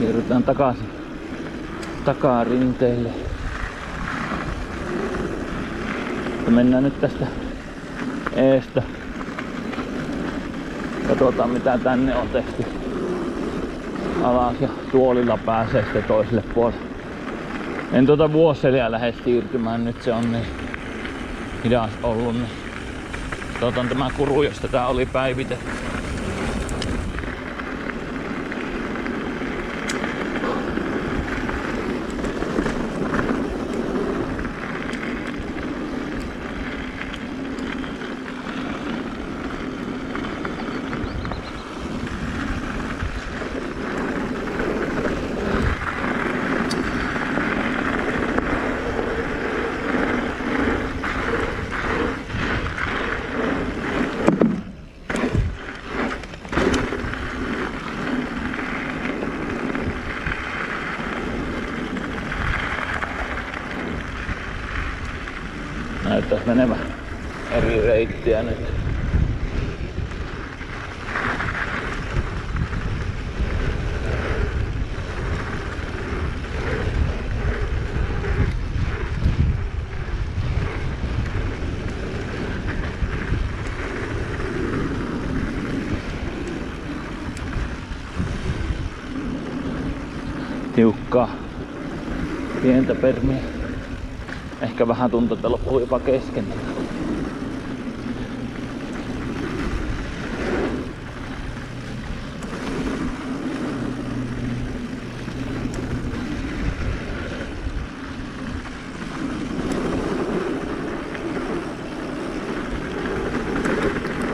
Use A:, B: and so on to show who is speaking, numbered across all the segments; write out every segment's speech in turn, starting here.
A: Siirrytään takaisin takarinteille. Mennään nyt tästä eestä. Katsotaan mitä tänne on tehty alas ja tuolilla pääsee sitten toiselle puolelle. En Vuosseliä lähde siirtymään, nyt se on niin hidas ollut. Niin. Otan tämä kuru, josta tää oli päivitetty. Näyttäis menevä eri reittiä nyt. Tiukkaa. Pientä permiä. Ehkä vähän tuntuu, että loppuu jopa kesken.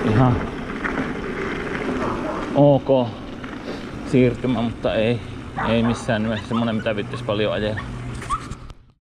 A: Ihan ok siirtymä, mutta ei missään nimessä semmonen mitä vittis paljon ajella.